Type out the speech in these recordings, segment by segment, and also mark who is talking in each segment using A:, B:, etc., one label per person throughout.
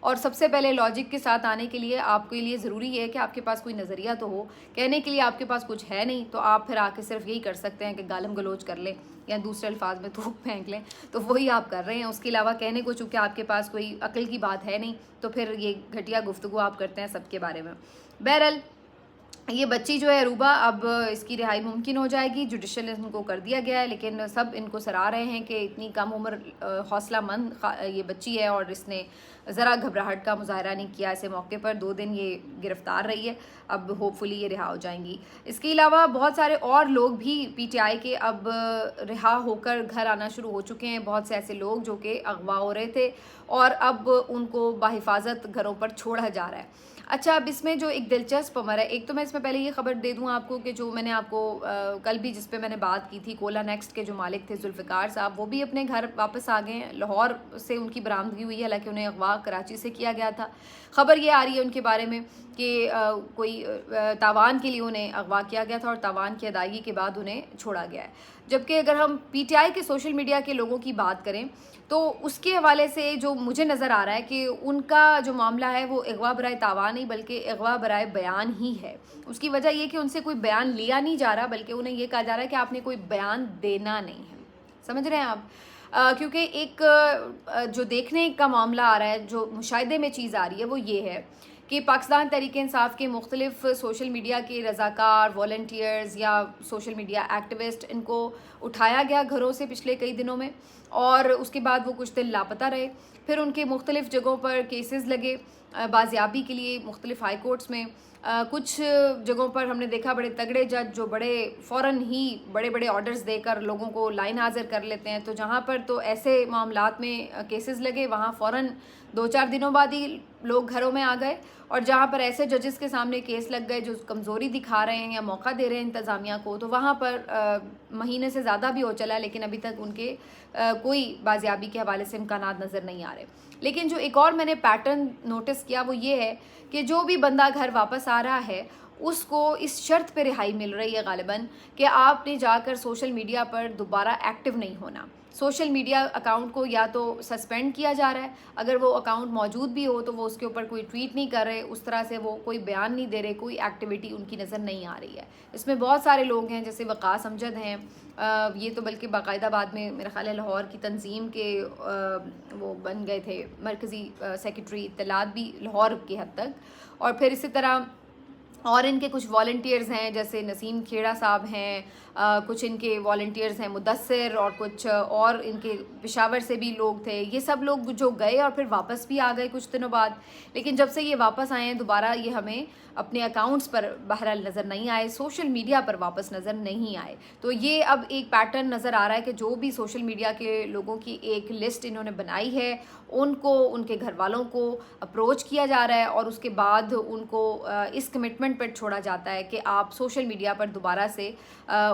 A: اور سب سے پہلے لاجک کے ساتھ آنے کے لیے آپ کے لیے ضروری ہے کہ آپ کے پاس کوئی نظریہ تو ہو. کہنے کے لیے آپ کے پاس کچھ ہے نہیں تو آپ پھر آ کے صرف یہی کر سکتے ہیں کہ گالم گلوچ کر لیں یا دوسرے الفاظ میں تھوک پھینک لیں, تو وہی آپ کر رہے ہیں. اس کے علاوہ کہنے کو چونکہ آپ کے پاس کوئی عقل کی بات ہے نہیں تو پھر یہ گھٹیا گفتگو آپ کرتے ہیں سب کے بارے میں. بہرحال یہ بچی جو ہے عروبہ, اب اس کی رہائی ممکن ہو جائے گی, جوڈیشل ان کو کر دیا گیا ہے, لیکن سب ان کو سراہ رہے ہیں کہ اتنی کم عمر حوصلہ مند یہ بچی ہے اور اس نے ذرا گھبراہٹ کا مظاہرہ نہیں کیا ایسے موقع پر. 2 دن یہ گرفتار رہی ہے, اب ہوپ فلی یہ رہا ہو جائیں گی. اس کے علاوہ بہت سارے اور لوگ بھی پی ٹی آئی کے اب رہا ہو کر گھر آنا شروع ہو چکے ہیں. بہت سے ایسے لوگ جو کہ اغوا ہو رہے تھے اور اب ان کو بحفاظت گھروں پر چھوڑا جا رہا ہے. اچھا, اب اس میں جو ایک دلچسپ امر ہے, ایک تو میں اس میں پہلے یہ خبر دے دوں آپ کو کہ جو میں نے آپ کو کل بھی جس پہ میں نے بات کی تھی, کولا نیکسٹ کے جو مالک تھے ذوالفقار صاحب, وہ بھی اپنے گھر واپس آ گئے ہیں. لاہور سے ان کی برآمدگی ہوئی ہے, حالانکہ انہیں اغوا کراچی سے کیا گیا تھا. خبر یہ آ رہی ہے ان کے بارے میں کہ کوئی تاوان کے لیے انہیں اغوا کیا گیا تھا اور تاوان کی ادائیگی کے بعد انہیں چھوڑا گیا ہے. جبکہ اگر ہم پی ٹی آئی کے سوشل میڈیا کے لوگوں کی بات کریں تو اس کے حوالے سے جو مجھے نظر آ رہا ہے کہ ان کا جو معاملہ ہے وہ اغوا برائے تاوان نہیں بلکہ اغوا برائے بیان ہی ہے. اس کی وجہ یہ کہ ان سے کوئی بیان لیا نہیں جا رہا بلکہ انہیں یہ کہا جا رہا ہے کہ آپ نے کوئی بیان دینا نہیں ہے. سمجھ رہے ہیں آپ؟ کیونکہ ایک جو دیکھنے کا معاملہ آ رہا ہے, جو مشاہدے میں چیز آ رہی ہے وہ یہ ہے کہ پاکستان تحریک انصاف کے مختلف سوشل میڈیا کے رضاکار, والنٹیئرز یا سوشل میڈیا ایکٹیوسٹ, ان کو اٹھایا گیا گھروں سے پچھلے کئی دنوں میں, اور اس کے بعد وہ کچھ دن لاپتہ رہے. پھر ان کے مختلف جگہوں پر کیسز لگے بازیابی کے لیے مختلف ہائی کورٹس میں. کچھ جگہوں پر ہم نے دیکھا بڑے تگڑے جج جو فوراً ہی بڑے بڑے آرڈرز دے کر لوگوں کو لائن حاضر کر لیتے ہیں. تو جہاں پر تو ایسے معاملات میں کیسز لگے وہاں فوراً 2-4 دنوں بعد ہی لوگ گھروں میں آ گئے, اور جہاں پر ایسے ججز کے سامنے کیس لگ گئے جو کمزوری دکھا رہے ہیں یا موقع دے رہے ہیں انتظامیہ کو, تو وہاں پر مہینے سے زیادہ بھی ہو چلا ہے لیکن ابھی تک ان کے کوئی بازیابی کے حوالے سے امکانات نظر نہیں آ رہے. لیکن جو ایک اور میں نے پیٹرن نوٹس کیا وہ یہ ہے کہ جو بھی بندہ گھر واپس آ رہا ہے اس کو اس شرط پہ رہائی مل رہی ہے غالباً کہ آپ نے جا کر سوشل میڈیا پر دوبارہ ایکٹیو نہیں ہونا. سوشل میڈیا اکاؤنٹ کو یا تو سسپینڈ کیا جا رہا ہے, اگر وہ اکاؤنٹ موجود بھی ہو تو وہ اس کے اوپر کوئی ٹویٹ نہیں کر رہے, اس طرح سے وہ کوئی بیان نہیں دے رہے, کوئی ایکٹیویٹی ان کی نظر نہیں آ رہی ہے. اس میں بہت سارے لوگ ہیں جیسے وقاص امجد ہیں, یہ تو بلکہ باقاعدہ بعد میں میرا خیال ہے لاہور کی تنظیم کے وہ بن گئے تھے مرکزی سیکرٹری اطلاعات بھی لاہور کی حد تک. اور پھر اسی طرح اور ان کے کچھ والنٹیئرز ہیں جیسے نسیم کھیڑا صاحب ہیں, کچھ ان کے والنٹیئرز ہیں مدثر, اور کچھ اور ان کے پشاور سے بھی لوگ تھے. یہ سب لوگ جو گئے اور پھر واپس بھی آ گئے کچھ دنوں بعد, لیکن جب سے یہ واپس آئے ہیں دوبارہ یہ ہمیں اپنے اکاؤنٹس پر بہرحال نظر نہیں آئے, سوشل میڈیا پر واپس نظر نہیں آئے. تو یہ اب ایک پیٹرن نظر آ رہا ہے کہ جو بھی سوشل میڈیا کے لوگوں کی ایک لسٹ انہوں نے بنائی ہے ان کو ان کے گھر والوں کو اپروچ کیا جا رہا ہے اور اس کے بعد ان کو اس کمٹمنٹ پر چھوڑا جاتا ہے کہ آپ سوشل میڈیا پر دوبارہ سے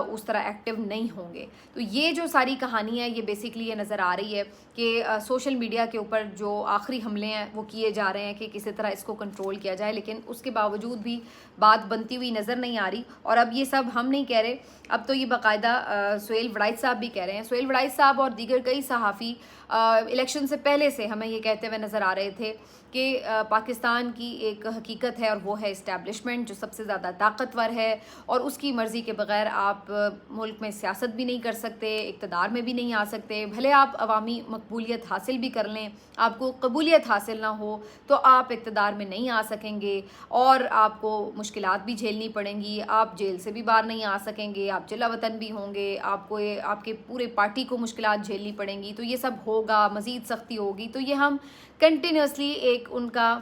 A: اس طرح ایکٹیو نہیں ہوں گے. تو یہ جو ساری کہانی ہے یہ بیسیکلی یہ نظر آ رہی ہے کہ سوشل میڈیا کے اوپر جو آخری حملے ہیں وہ کیے جا رہے ہیں کہ کسی طرح اس کو کنٹرول کیا جائے, لیکن اس کے باوجود بھی بات بنتی ہوئی نظر نہیں آ رہی. اور اب یہ سب ہم نہیں کہہ رہے, اب تو یہ باقاعدہ سہیل وڑائچ صاحب بھی کہہ رہے ہیں. سہیل وڑائچ صاحب اور دیگر کئی صحافی الیکشن سے پہلے سے ہمیں یہ کہتے ہوئے نظر آ رہے تھے کہ پاکستان کی ایک حقیقت ہے اور وہ ہے اسٹیبلشمنٹ جو سب سے زیادہ طاقتور ہے, اور اس کی مرضی کے بغیر آپ ملک میں سیاست بھی نہیں کر سکتے, اقتدار میں بھی نہیں آ سکتے. بھلے آپ عوامی مقبولیت حاصل بھی کر لیں, آپ کو قبولیت حاصل نہ ہو تو آپ اقتدار میں نہیں آ سکیں گے, اور آپ کو مشکلات بھی جھیلنی پڑیں گی, آپ جیل سے بھی باہر نہیں آ سکیں گے, آپ جلا وطن بھی ہوں گے, آپ کو آپ کے پورے پارٹی کو مشکلات جھیلنی پڑیں گی. تو یہ سب ہوگا, مزید سختی ہوگی. تو یہ ہم کنٹینیوسلی ایک ان کا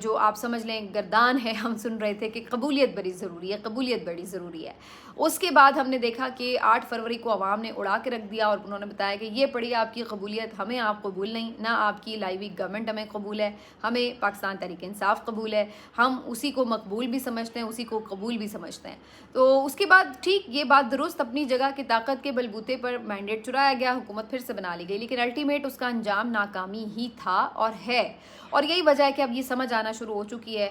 A: جو آپ سمجھ لیں گردان ہے, ہم سن رہے تھے کہ قبولیت بڑی ضروری ہے, قبولیت بڑی ضروری ہے. اس کے بعد ہم نے دیکھا کہ 8 فروری کو عوام نے اڑا کے رکھ دیا اور انہوں نے بتایا کہ یہ پڑی آپ کی قبولیت, ہمیں آپ قبول نہیں, نہ آپ کی لائی ہوئی گورنمنٹ ہمیں قبول ہے, ہمیں پاکستان تحریک انصاف قبول ہے, ہم اسی کو مقبول بھی سمجھتے ہیں, اسی کو قبول بھی سمجھتے ہیں. تو اس کے بعد ٹھیک یہ بات درست, اپنی جگہ کی طاقت کے بلبوتے پر مینڈیٹ چرایا گیا, حکومت پھر سے بنا لی گئی, لیکن الٹیمیٹ اس کا انجام ناکامی ہی تھا اور ہے. اور یہی وجہ ہے کہ اب یہ سمجھ آنا شروع ہو چکی ہے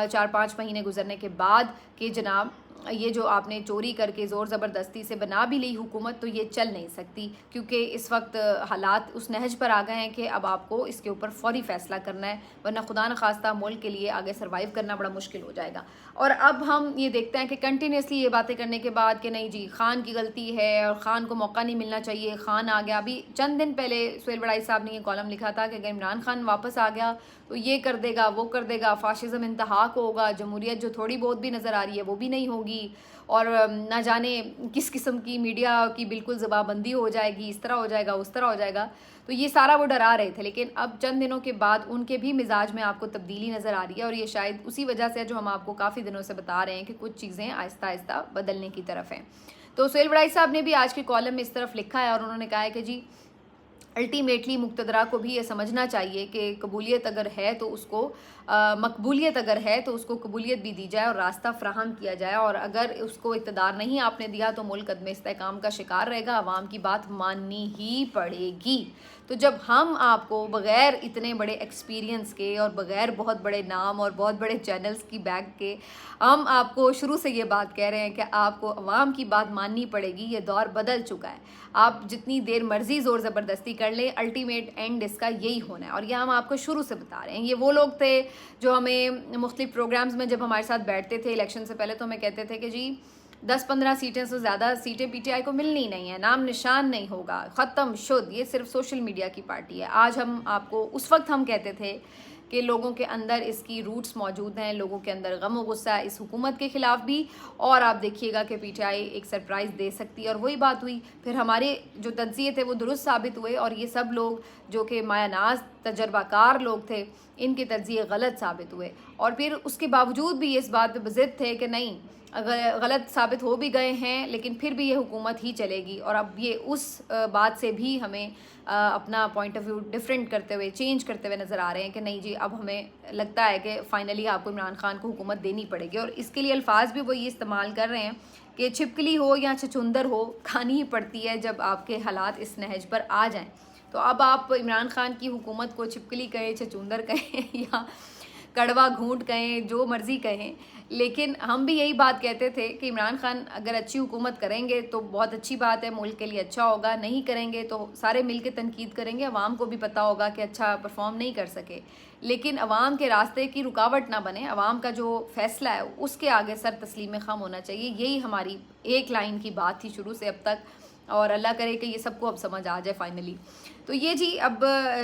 A: 4-5 مہینے گزرنے کے بعد کہ جناب یہ جو آپ نے چوری کر کے زور زبردستی سے بنا بھی لی حکومت تو یہ چل نہیں سکتی، کیونکہ اس وقت حالات اس نہج پر آ گئے ہیں کہ اب آپ کو اس کے اوپر فوری فیصلہ کرنا ہے، ورنہ خدا نخواستہ ملک کے لیے آگے سروائیو کرنا بڑا مشکل ہو جائے گا۔ اور اب ہم یہ دیکھتے ہیں کہ کنٹینیوسلی یہ باتیں کرنے کے بعد کہ نہیں جی خان کی غلطی ہے اور خان کو موقع نہیں ملنا چاہیے، خان آ گیا۔ ابھی چند دن پہلے سہیل وڑائی صاحب نے یہ کالم لکھا تھا کہ اگر عمران خان واپس آ گیا تو یہ کر دے گا، وہ کر دے گا، فاشزم انتہا کو ہوگا، جمہوریت جو تھوڑی بہت بھی نظر آ رہی ہے وہ بھی نہیں ہوگی، اور نہ جانے کس قسم کی میڈیا کی بالکل زباں بندی ہو جائے گی، اس طرح ہو جائے گا، اس طرح ہو جائے گا۔ تو یہ سارا وہ ڈرا رہے تھے، لیکن اب چند دنوں کے بعد ان کے بھی مزاج میں آپ کو تبدیلی نظر آ رہی ہے، اور یہ شاید اسی وجہ سے جو ہم آپ کو کافی دنوں سے بتا رہے ہیں کہ کچھ چیزیں آہستہ آہستہ بدلنے کی طرف ہیں۔ تو سہیل وڑائی صاحب نے بھی آج کے کالم میں اس طرف لکھا ہے، اور انہوں نے کہا ہے کہ جی الٹیمیٹلی مقتدرہ کو بھی یہ سمجھنا چاہیے کہ قبولیت اگر ہے تو اس کو مقبولیت اگر ہے تو اس کو قبولیت بھی دی جائے اور راستہ فراہم کیا جائے، اور اگر اس کو اقتدار نہیں آپ نے دیا تو ملک عدم استحکام کا شکار رہے گا، عوام کی بات ماننی ہی پڑے گی۔ تو جب ہم آپ کو بغیر اتنے بڑے ایکسپیرینس کے اور بغیر بہت بڑے نام اور بہت بڑے چینلز کی بیک کے ہم آپ کو شروع سے یہ بات کہہ رہے ہیں کہ آپ کو عوام کی بات ماننی پڑے گی، یہ دور بدل چکا ہے، آپ جتنی دیر مرضی زور زبردستی کر لیں، الٹیمیٹ اینڈ اس کا یہی ہونا ہے، اور یہ ہم آپ کو شروع سے بتا رہے ہیں۔ یہ وہ لوگ تھے جو ہمیں مختلف پروگرامز میں جب ہمارے ساتھ بیٹھتے تھے الیکشن سے پہلے تو ہمیں کہتے تھے کہ جی 10-15 سیٹیں سے زیادہ سیٹیں پی ٹی آئی کو ملنی نہیں ہیں، نام نشان نہیں ہوگا، ختم شد، یہ صرف سوشل میڈیا کی پارٹی ہے۔ آج ہم آپ کو، اس وقت ہم کہتے تھے کہ لوگوں کے اندر اس کی روٹس موجود ہیں، لوگوں کے اندر غم و غصہ ہے اس حکومت کے خلاف بھی، اور آپ دیکھیے گا کہ پی ٹی آئی ایک سرپرائز دے سکتی ہے، اور وہی بات ہوئی۔ پھر ہمارے جو تجزیے تھے وہ درست ثابت ہوئے، اور یہ سب لوگ جو کہ مایہ ناز تجربہ کار لوگ تھے ان کے تجزیے غلط ثابت ہوئے، اور پھر اس کے باوجود بھی اس بات پہ بضد تھے کہ نہیں غلط ثابت ہو بھی گئے ہیں لیکن پھر بھی یہ حکومت ہی چلے گی، اور اب یہ اس بات سے بھی ہمیں اپنا پوائنٹ آف ویو ڈیفرنٹ کرتے ہوئے، چینج کرتے ہوئے نظر آ رہے ہیں کہ نہیں جی اب ہمیں لگتا ہے کہ فائنلی آپ کو عمران خان کو حکومت دینی پڑے گی، اور اس کے لیے الفاظ بھی وہ یہ استعمال کر رہے ہیں کہ چھپکلی ہو یا چھچندر ہو کھانی ہی پڑتی ہے جب آپ کے حالات اس نہج پر آ جائیں۔ تو اب آپ عمران خان کی حکومت کو چھپکلی کہیں، چھچندر کہیں یا کڑوا گھونٹ کہیں، جو مرضی کہیں، لیکن ہم بھی یہی بات کہتے تھے کہ عمران خان اگر اچھی حکومت کریں گے تو بہت اچھی بات ہے، ملک کے لیے اچھا ہوگا، نہیں کریں گے تو سارے مل کے تنقید کریں گے، عوام کو بھی پتہ ہوگا کہ اچھا پرفارم نہیں کر سکے، لیکن عوام کے راستے کی رکاوٹ نہ بنے، عوام کا جو فیصلہ ہے اس کے آگے سر تسلیم خم ہونا چاہیے۔ یہی ہماری ایک لائن کی بات تھی شروع سے اب تک، اور اللہ کرے کہ یہ سب کو اب سمجھ آ جائے فائنلی۔ تو یہ جی اب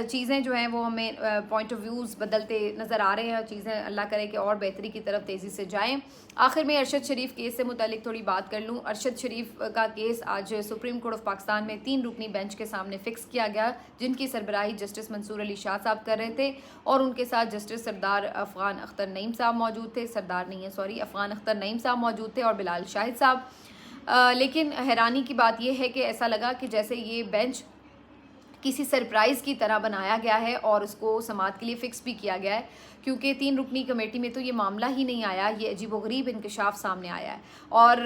A: چیزیں جو ہیں وہ ہمیں پوائنٹ آف ویوز بدلتے نظر آ رہے ہیں، چیزیں اللہ کرے کہ اور بہتری کی طرف تیزی سے جائیں۔ آخر میں ارشد شریف کیس سے متعلق تھوڑی بات کر لوں۔ ارشد شریف کا کیس آج سپریم کورٹ آف پاکستان میں 3 رکنی بینچ کے سامنے فکس کیا گیا، جن کی سربراہی جسٹس منصور علی شاہ صاحب کر رہے تھے، اور ان کے ساتھ جسٹس سردار افغان اختر نعیم صاحب موجود تھے، افغان اختر نعیم صاحب موجود تھے، اور بلال شاہد صاحب۔ لیکن حیرانی کی بات یہ ہے کہ ایسا لگا کہ جیسے یہ بینچ کسی سرپرائز کی طرح بنایا گیا ہے اور اس کو سماعت کے لیے فکس بھی کیا گیا ہے، کیونکہ 3 رکنی کمیٹی میں تو یہ معاملہ ہی نہیں آیا، یہ عجیب و غریب انکشاف سامنے آیا ہے۔ اور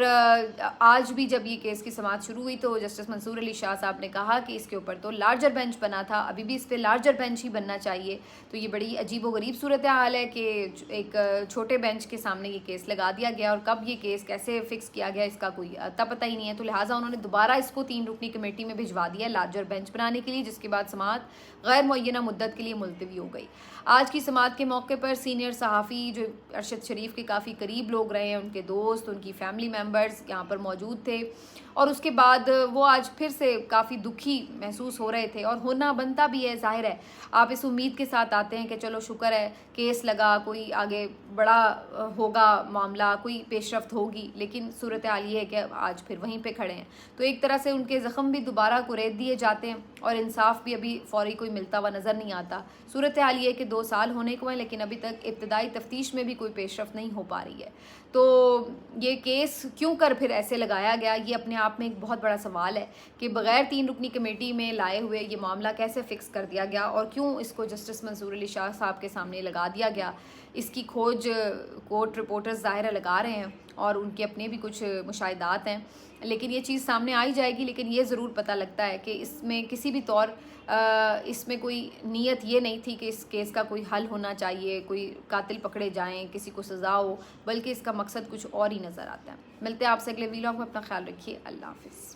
A: آج بھی جب یہ کیس کی سماعت شروع ہوئی تو جسٹس منصور علی شاہ صاحب نے کہا کہ اس کے اوپر تو لارجر بینچ بنا تھا، ابھی بھی اس پہ لارجر بینچ ہی بننا چاہیے۔ تو یہ بڑی عجیب و غریب صورتحال ہے کہ ایک چھوٹے بینچ کے سامنے یہ کیس لگا دیا گیا، اور کب یہ کیس کیسے فکس کیا گیا اس کا کوئی اتا پتہ ہی نہیں ہے، تو لہٰذا انہوں نے دوبارہ اس کو 3 رکنی کمیٹی میں بھجوا دیا لارجر بینچ بنانے کے لیے، جس کے بعد سماعت غیر معینہ مدت کے لیے ملتوی ہو گئی۔ آج کی سماعت کے موقع پر سینئر صحافی جو ارشد شریف کے کافی قریب لوگ رہے ہیں، ان کے دوست، ان کی فیملی ممبرز یہاں پر موجود تھے، اور اس کے بعد وہ آج پھر سے کافی دکھی محسوس ہو رہے تھے، اور ہونا بنتا بھی ہے، ظاہر ہے آپ اس امید کے ساتھ آتے ہیں کہ چلو شکر ہے کیس لگا، کوئی آگے بڑا ہوگا معاملہ، کوئی پیش رفت ہوگی، لیکن صورتحال یہ ہے کہ آج پھر وہیں پہ کھڑے ہیں۔ تو ایک طرح سے ان کے زخم بھی دوبارہ کریت دیے جاتے ہیں، اور انصاف بھی ابھی فوری کوئی ملتا ہوا نظر نہیں آتا۔ صورتحال یہ ہے کہ 2 سال ہونے کو ہیں، لیکن ابھی تک ابتدائی تفتیش میں بھی کوئی پیش رفت نہیں ہو پا رہی ہے۔ تو یہ کیس کیوں کر پھر ایسے لگایا گیا، یہ اپنے آپ میں ایک بہت بڑا سوال ہے کہ بغیر 3 رکنی کمیٹی میں لائے ہوئے یہ معاملہ کیسے فکس کر دیا گیا، اور کیوں اس کو جسٹس منصور علی شاہ صاحب کے سامنے لگا دیا گیا۔ اس کی کھوج کورٹ رپورٹرز ظاہر لگا رہے ہیں، اور ان کے اپنے بھی کچھ مشاہدات ہیں، لیکن یہ چیز سامنے آئی جائے گی. لیکن یہ ضرور پتہ لگتا ہے کہ اس میں کسی بھی طور اس میں کوئی نیت یہ نہیں تھی کہ اس کیس کا کوئی حل ہونا چاہیے، کوئی قاتل پکڑے جائیں، کسی کو سزا ہو، بلکہ اس کا مقصد کچھ اور ہی نظر آتا ہے. ملتے ہیں آپ سے اگلے ویلاگ میں. اپنا خیال رکھیے. اللہ حافظ.